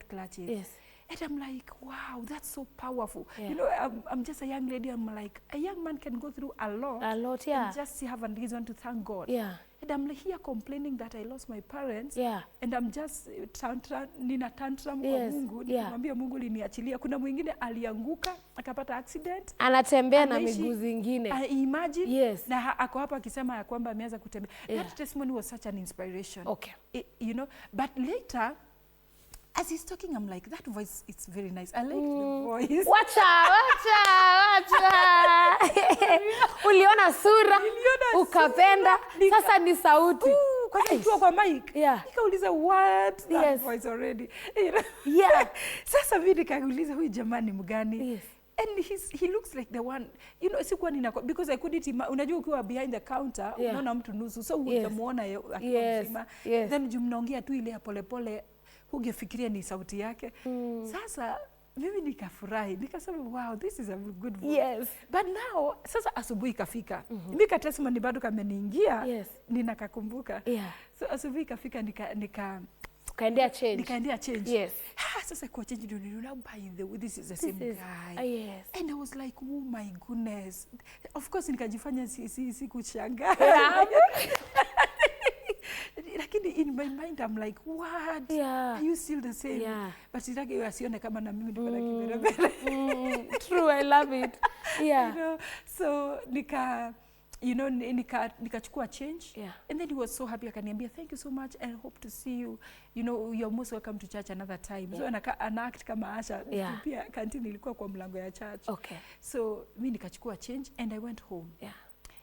Speaker 2: clutches. Yes. And I'm like, wow, that's so powerful. Yeah. You know, I'm just a young lady. I'm like, a young man can go through a lot, yeah, and just have a reason to thank God. Yeah. And I'm here complaining that I lost my parents. Yeah. And I'm just nina tantrum kwa Mungu. Nikamwambia Mungu liniachilia. Kuna mwingine alianguka, akapata accident. Anatembea na miguu zingine. Imagine. Yes. Na ako hapa akisema ya kwamba ameanza kutembea. That testimony was such an inspiration. Okay. You know, but later, as he's talking, I'm like, that voice, it's very nice. I like the voice. Wacha. Uliona sura, ukapenda, sasa ni sauti. Kwa sababu kwa mic, nikauliza what that voice already. You know? Yeah. Sasa mimi nikauliza huyu jamani mgani? Yes. And he looks like the one, you know, sikuwa because I couldn't unajua ukiwa behind the counter, unaona mtu nusu, so utamuona akiwa mzima. Then mnaongea tu ile ya polepole, hugefikiria ni sauti yake. Sasa mimi nikafurahi, nikasema wow, this is a good voice. Yes. But now sasa asubuhi kafika. Mimi testimony bado kameniingia, ninakakumbuka. So asubuhi kafika nikaendea change. Yes. Sasa kwa change ndio niliona, by the way, this is the same guy. Yes. And I was like, oh my goodness. Of course nikajifanya si kuchanga. Lakini in my mind I'm like, what? Are you still the same? But sitaki asione kama na mimi niko na kiberabere. True, I love it. Yeah. You know, so nikachukua change. And then he was so happy, akaniambia, thank you so much and I hope to see you. You know, you're most welcome to church another time. So ana act kama Asha. Pia canteen ilikuwa kwa mlango ya church. Okay. So mimi nikachukua change and I went home.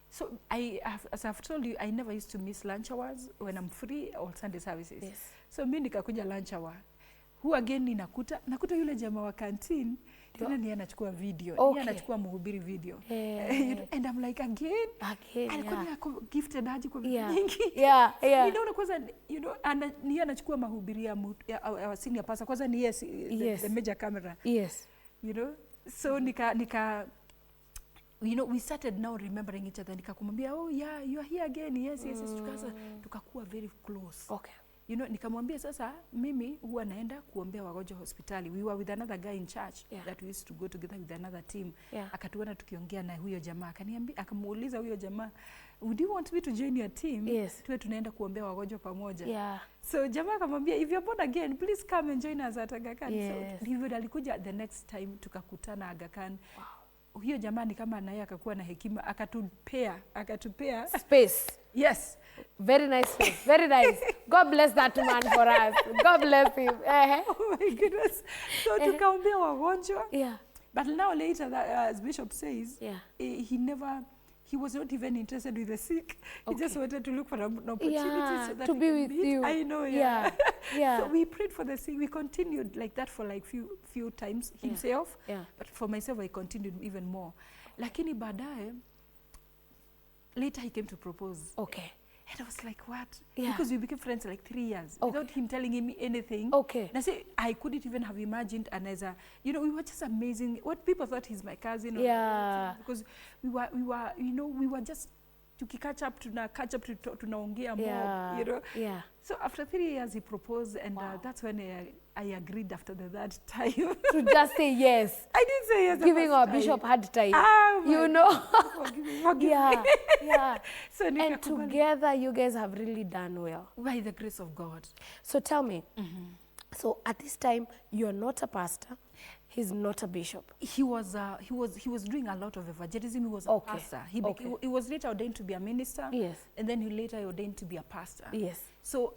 Speaker 2: So as I've told you, I never used to miss lunch hours when I'm free or Sunday services. Yes. So mimi nikakuja lunch hour. Who again nakuta yule jamaa wa canteen, tena ni anachukua video. Okay. Ni anachukua mhubiri video. And I'm like again. Alikuwa gifted aje kwa nyingi. Ninaona kwanza, you know, ni anachukua mahubiri ya senior pastor. Kwanza ni the major camera. Yes. You know, so nika you know, we started now remembering each other. Nikakumwambia, oh yeah, you are here again. Yes. Tukakuwa very close. Okay. You know, nikamwambia sasa mimi huwa naenda kuombea wagonjwa hospitali. We were with another guy in church that we used to go together with another team. Akatuona tukiongea na huyo jamaa. Akaniambia, akamuuliza huyo jamaa, would you want me to join your team? Yes. Tuwe tunaenda kuombea wagonjwa pamoja. So jamaa akamwambia, if you're born again, please come and join us at Aga Khan. So hivyo alikuja the next time tukakutana Aga Khan. Wow. Huyo jamani kama naye akakuwa na hekima, akatupea space. Yes. Very nice space. Very nice. God bless that man for us. God bless him. Oh my goodness. So tukaombea wagonjwa. But now later, as Bishop says, he was not even interested with the sick. He just wanted to look for an opportunity so that to be with you. I know, So we prayed for the sick. We continued like that for like few times himself. But for myself, I continued even more. Lakini baadaye, later he came to propose. Okay. And I was like, what? Because we became friends like 3 years without him telling me anything. Okay. And I say, I couldn't even have imagined. And as you know, we were just amazing. What people thought he's my cousin. Because we were, you know, we were just catch up, tunaongea more, you know. So after 3 years he proposed, and that's when I agreed after that time. To just say yes. I didn't say yes. Giving our bishop hard time. You know. Forgive me. So and together you guys have really done well. By the grace of God. So tell me, so at this time you're not a pastor. He's not a bishop. He was doing a lot of evangelism. He was a pastor. He was later ordained to be a minister. Yes. And then he later ordained to be a pastor. Yes. So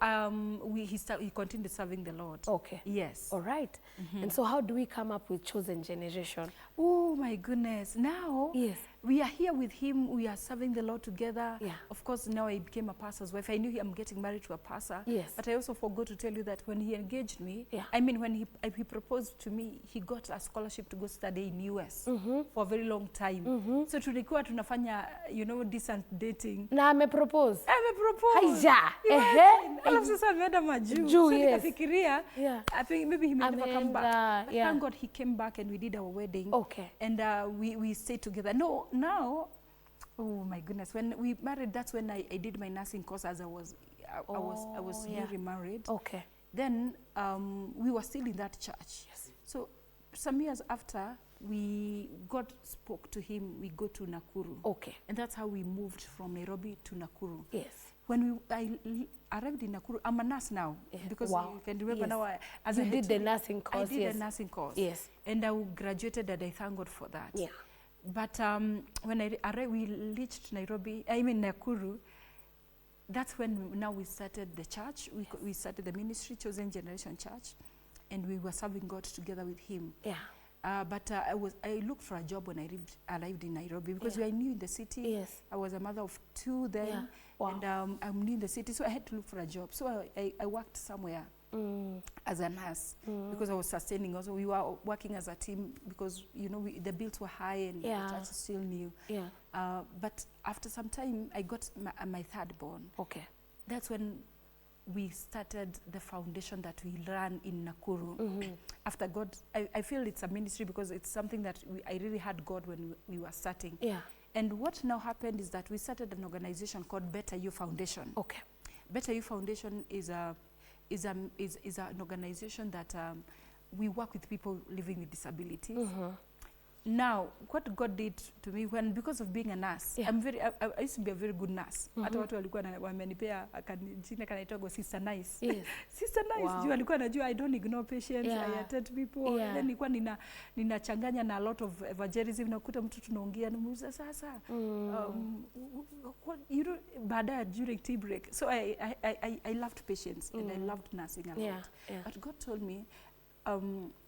Speaker 2: he continued serving the Lord.
Speaker 1: Okay.
Speaker 2: Yes.
Speaker 1: All right. And so how do we come up with Chosen Generation?
Speaker 2: Oh my goodness. Now
Speaker 1: Yes.
Speaker 2: we are here with him. We are serving the Lord together.
Speaker 1: Yeah.
Speaker 2: Of course, now I became a pastor's wife. I knew I'm getting married to a pastor.
Speaker 1: Yes.
Speaker 2: But I also forgot to tell you that when he engaged me,
Speaker 1: Yeah.
Speaker 2: I mean, when he proposed to me, he got a scholarship to go study in US for a very long time. So tulikuwa tunafanya, you know, distant dating.
Speaker 1: Na amepropose.
Speaker 2: Amepropose.
Speaker 1: Haija.
Speaker 2: Alafu sasa ameenda majuu.
Speaker 1: Juu,
Speaker 2: So
Speaker 1: yes.
Speaker 2: nikafikiria,
Speaker 1: Yeah.
Speaker 2: I think maybe he may never come back. But
Speaker 1: yeah.
Speaker 2: thank God he came back and we did our wedding.
Speaker 1: Okay.
Speaker 2: And we stayed together. No, now, oh my goodness, when we married, that's when I did my nursing course as I was newly married.
Speaker 1: Okay.
Speaker 2: Then we were still in that church.
Speaker 1: Yes.
Speaker 2: So some years after, God spoke to him, we go to Nakuru.
Speaker 1: Okay.
Speaker 2: And that's how we moved from Nairobi to Nakuru.
Speaker 1: Yes.
Speaker 2: When I arrived in Nakuru, I'm a nurse now.
Speaker 1: Yeah.
Speaker 2: Because
Speaker 1: Wow.
Speaker 2: you can remember
Speaker 1: Yes.
Speaker 2: now, as
Speaker 1: You
Speaker 2: I
Speaker 1: did the nursing course.
Speaker 2: I did
Speaker 1: yes.
Speaker 2: the nursing course.
Speaker 1: Yes.
Speaker 2: And I graduated and I thank God for that.
Speaker 1: Yeah.
Speaker 2: But when we reached Nairobi, I mean Nakuru, that's when now we started the church. We started the ministry, Chosen Generation Church, and we were serving God together with him.
Speaker 1: Yeah.
Speaker 2: But I looked for a job when I arrived in Nairobi because we are new in the city.
Speaker 1: Yes.
Speaker 2: I was a mother of 2 then,
Speaker 1: Yeah. Wow.
Speaker 2: and I'm new in the city, so I had to look for a job. So I worked somewhere as a nurse because I was sustaining. Also, we were working as a team because, you know, the bills were high and the church is still new.
Speaker 1: Yeah.
Speaker 2: But after some time, I got my third born.
Speaker 1: Okay.
Speaker 2: That's when we started the foundation that we ran in Nakuru. After God, I feel it's a ministry because it's something that I really had God when we were starting.
Speaker 1: Yeah.
Speaker 2: And what now happened is that we started an organization called Better You Foundation.
Speaker 1: Okay.
Speaker 2: Better You Foundation is an organization that we work with people living with disabilities. Now, what God did to me because of being a nurse, I used to be a very good nurse. Hata watu walikuwa wamenipea jina kanaitwa Sister Nice. Yes. Sister Nice, wow. Juu alikuwa anajua I don't ignore patients, I attend people. Then nilikuwa ninachanganya na a lot of evangelism, nakuta mtu tunaongea namuuliza sasa. You know, baada during tea break. So I loved patients and I loved nursing a lot. Yeah. But God told me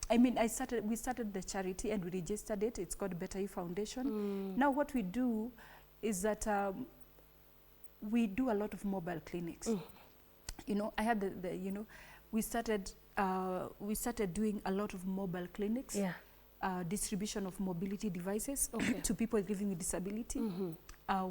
Speaker 2: I mean, we started the charity and we registered it. It's called Better You Foundation. Now what we do is that we do a lot of mobile clinics. You know, I had you know, we started doing a lot of mobile clinics. Yeah. Distribution of mobility devices to people living with disability.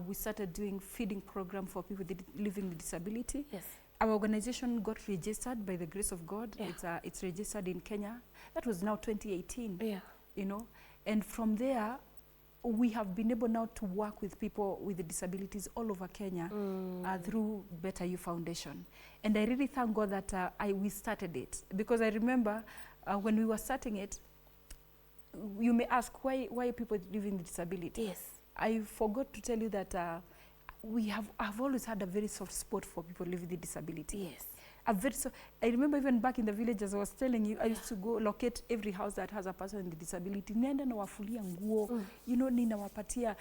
Speaker 2: We started doing feeding program for people living with disability. Yes. Our organization got registered by the grace of God. Yeah. It's registered in Kenya. That was now 2018. Yeah. You know, and from there, we have been able now to work with people with disabilities all over Kenya through Better You Foundation. And I really thank God that we started it, because I remember when we were starting it, you may ask why people living with disability. Yes. I forgot to tell you that I've always had a very soft spot for people living with disability. Yes. I remember even back in the village, as I was telling you, I used to go locate every house that has a person with disability. Nenda nawafulia nguo, you know, nawapatia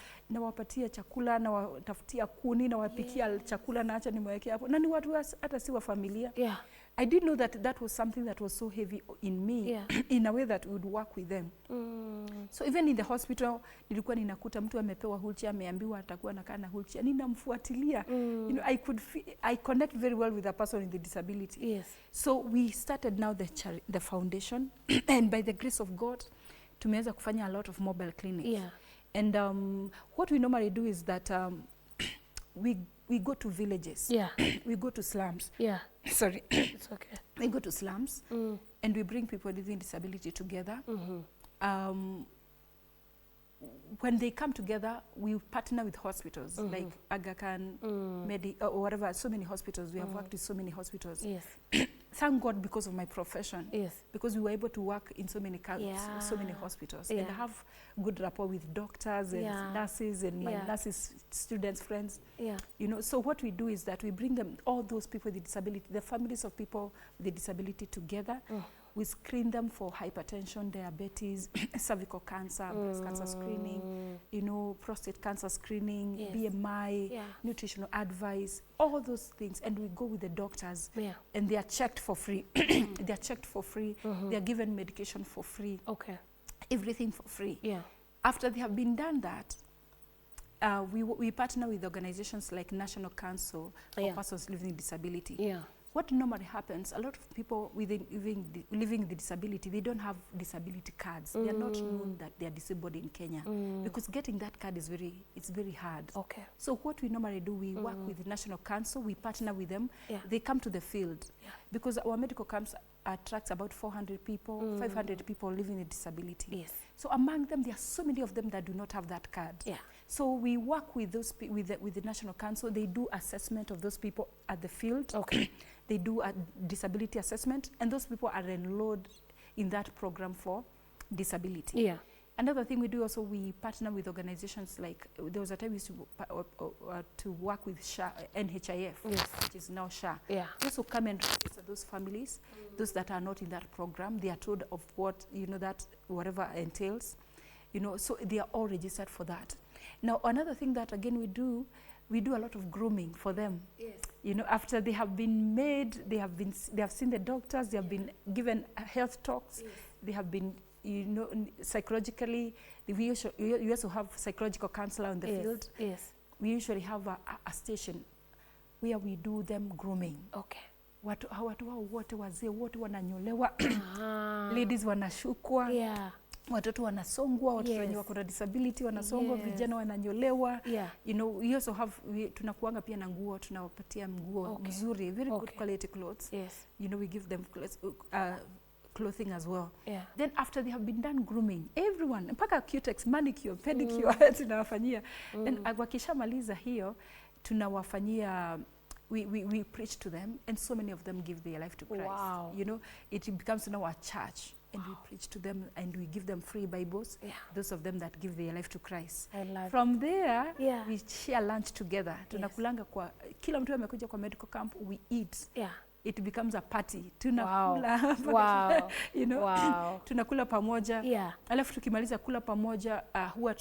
Speaker 2: chakula, nawatafutia kuni, nawapikia chakula, naacha nimewekea hapo. Na ni watu hata si wa familia. Yeah. I didn't know that was something that was so heavy in me, in a way that we would work with them. So even in the hospital, nilikuwa ninakuta mtu amepewa wheelchair, ameambiwa atakuwa anakaa na wheelchair, ninamfuatilia. You know, I connect very well with a person with the disability. Yes. So we started now the foundation, and by the grace of God, tumeweza kufanya a lot of mobile clinics. Yeah. And what we normally do is that we go to villages. Yeah. We go to slums. Yeah. Sorry. It's okay. We go to slums and we bring people living with disability together. When they come together, we partner with hospitals like Aga Khan, or whatever, so many hospitals. We have worked with so many hospitals. Yes. Thank God because of my profession. Yes. Because we were able to work in so many so many hospitals. Yeah. And I have good rapport with doctors and nurses and my nurses, students, friends. Yeah. You know, so what we do is that we bring them, all those people with disability, the families of people with disability together. We screen them for hypertension, diabetes, cervical cancer, breast cancer screening, you know, prostate cancer screening, BMI, nutritional advice, all those things. And we go with the doctors and they are checked for free. They are checked for free. They are given medication for free.
Speaker 1: Okay.
Speaker 2: Everything for free.
Speaker 1: Yeah.
Speaker 2: After they have been done that, we partner with organizations like National Council for Persons Living with Disability. Yeah. What normally happens, a lot of people living with disability, they don't have disability cards. They are not known that they are disabled in Kenya because getting that card is very hard. Okay. So what we normally do, we work with the National Council, we partner with them. They come to the field because our medical camps attracts about 400 people, 500 people living with disability. Yes. So among them, there are so many of them that do not have that card. Yeah. So we work with those with the National Council. They do assessment of those people at the field. Okay. They do a disability assessment, and those people are enrolled in that program for disability. Yeah. Another thing we do also, we partner with organizations like, there was a time we used to work with SHA, NHIF, which is now SHA. Yeah. We also come and register those families, those that are not in that program. They are told of what, you know, that whatever entails, you know, so they are all registered for that. Now, another thing that again we do a lot of grooming for them. Yes. You know, after they have been made, they have seen the doctors, they have been given health talks, they have been, you know, psychologically, we also have psychological counselor in the field. Yes. We usually have a station where we do them grooming. Okay. Watu wote wazee wote wananyolewa, ladies wanashukwa. Yeah. Watoto wanasongwa, watoto wenye wako na disability wanasongwa, vijana wananyolewa. You know, we also have, tunakuanga pia na nguo, tunawapatia nguo mzuri, very good quality clothes. Yes. You know, we give them clothing as well. Yeah. Then after they have been done grooming, everyone, mpaka cutex, manicure, pedicure, tunawafanyia. Then wakishamaliza hiyo, tunawafanyia, we preach to them, and so many of them give their life to Christ. Wow. You know, it becomes now a church. And we preach to them and we give them free Bibles, those of them that give their life to Christ. From there, we share lunch together. Tunakulanga kwa, kila mtu amekuja kwa medical camp, we eat. Yeah. It becomes a party. Tunakula. Wow. You know, tunakula pamoja. Yeah. Alafu tukimaliza kula pamoja, huwa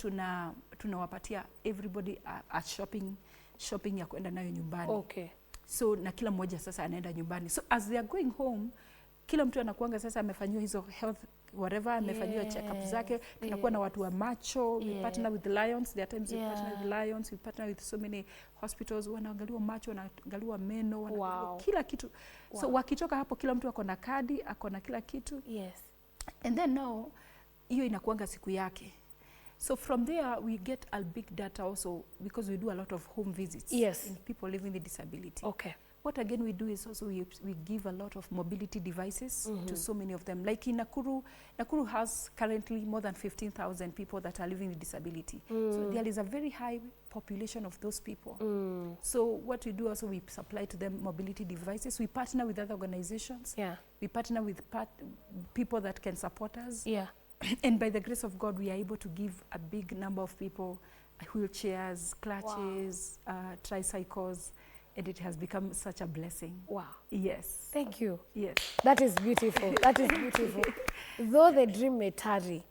Speaker 2: tunawapatia everybody a shopping ya kuenda nayo nyumbani. Okay. So na kila mmoja sasa anaenda nyumbani. So as they are going home, kila mtu anakuanga sasa amefanyiwa hizo health whatever, amefanyiwa check-up zake. Tunakuwa na watu wa macho, we partner with the Lions, there are times we partner with the Lions, we partner with so many hospitals, wanaangaliwa macho, wanaangaliwa meno, wanaangaliwa kila kitu. So wakitoka hapo kila mtu ako na kadi, ako na kila kitu. Yes. And then now, hiyo inakuanga siku yake. So from there, we get a big data also, because we do a lot of home visits in people living with disability. Okay. What again we do is also we give a lot of mobility devices to so many of them. Like in Nakuru has currently more than 15,000 people that are living with disability. So there is a very high population of those people. So what we do also, we supply to them mobility devices. We partner with other organizations. Yeah. We partner with people that can support us. Yeah. And by the grace of God, we are able to give a big number of people wheelchairs, clutches, tricycles. And it has become such a blessing. Wow. Yes. Thank you. Yes. That is beautiful. That is beautiful. Though the dream may tarry,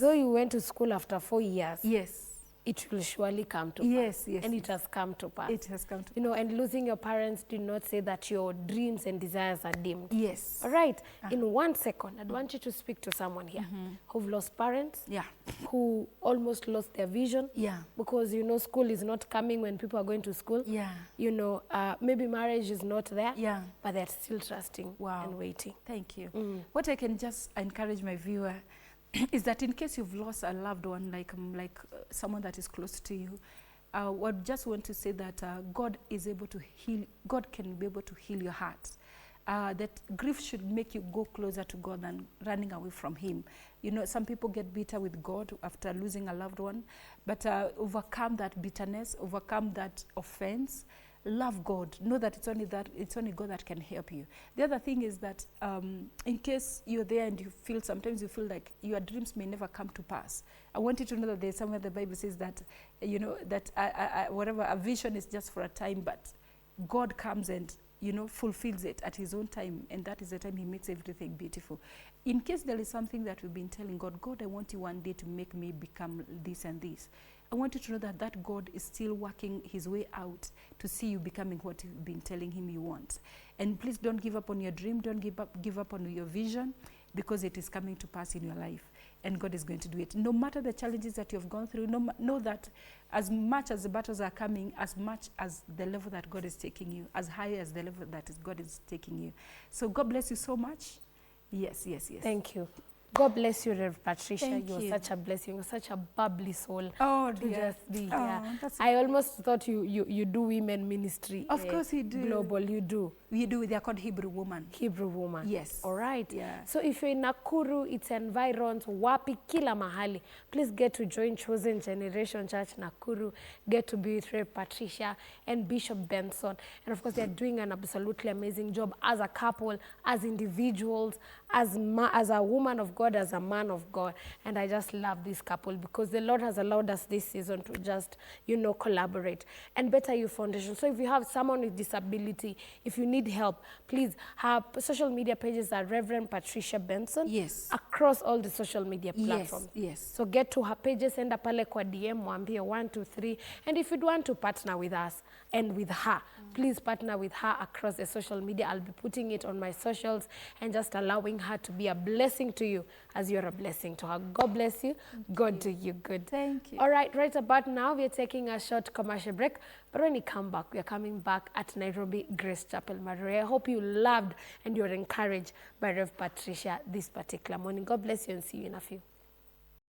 Speaker 2: though you went to school after 4 years, it will surely come to pass. Yes. And it has come to pass. It has come to pass. You know, and losing your parents did not say that your dreams and desires are dimmed. Yes. All right. In 1 second, I'd want you to speak to someone here who've lost parents, who almost lost their vision, because, you know, school is not coming when people are going to school. You know, maybe marriage is not there, but they're still trusting and waiting. Thank you. What I can just encourage my viewer is that in case you've lost a loved one, like someone that is close to you, I just want to say that God is able to heal. God can be able to heal your heart. That grief should make you go closer to God than running away from Him. You know, some people get bitter with God after losing a loved one, but overcome that bitterness, overcome that offense. Love God. Know that it's only God that can help you. The other thing is that in case you're there and sometimes you feel like your dreams may never come to pass, I want you to know that there's somewhere the Bible says that, you know, that whatever, a vision is just for a time, but God comes and you know, fulfills it at his own time, and that is the time he makes everything beautiful. In case there is something that we've been telling God, God, I want you one day to make me become this and this. I want you to know that that God is still working his way out to see you becoming what you've been telling him you want. And please don't give up on your dream, don't give up on your vision, because it is coming to pass in your life, and God is going to do it. No matter the challenges that you've gone through, know that as much as the battles are coming, as much as the level that God is taking you, as high as the level that God is taking you. So God bless you so much. Yes, yes, yes.
Speaker 1: Thank you. God bless you, Rev Patricia.
Speaker 2: Thank
Speaker 1: You're
Speaker 2: you.
Speaker 1: such a blessing. You're such a bubbly soul.
Speaker 2: Oh,
Speaker 1: To
Speaker 2: dear.
Speaker 1: just be
Speaker 2: Oh,
Speaker 1: here.
Speaker 2: that's
Speaker 1: I almost thought you do women ministry.
Speaker 2: Of course you do.
Speaker 1: Global, you do.
Speaker 2: We do. They are called Hebrew woman.
Speaker 1: Hebrew woman.
Speaker 2: Yes.
Speaker 1: All right.
Speaker 2: Yeah.
Speaker 1: So if you're in Nakuru, its environs, wapi, kila mahali, please get to join Chosen Generation Church Nakuru. Get to be with Rev Patricia and Bishop Benson. And of course, they're doing an absolutely amazing job as a couple, as individuals, as a woman of God, as a man of God. And I just love this couple because the Lord has allowed us this season to just, you know, collaborate. And Better You Foundation. So if you have someone with disability, if you need help, please, her social media pages are Reverend Patricia Benson.
Speaker 2: Yes.
Speaker 1: Across all the social media platforms.
Speaker 2: Yes, yes.
Speaker 1: So get to her pages, enda pale kwa DM, mwambie 1, 2, 3. And if you'd want to partner with us and with her, please partner with her across the social media. I'll be putting it on my socials and just allowing her to be a blessing to you as you're a blessing to her. God bless you. God do you good.
Speaker 2: Thank you.
Speaker 1: All right, right about now, we're taking a short commercial break. But when we come back, we are coming back at Nairobi Grace Chapel, Maria. I hope you loved and you're encouraged by Rev Patricia this particular morning. God bless you and see you in a few.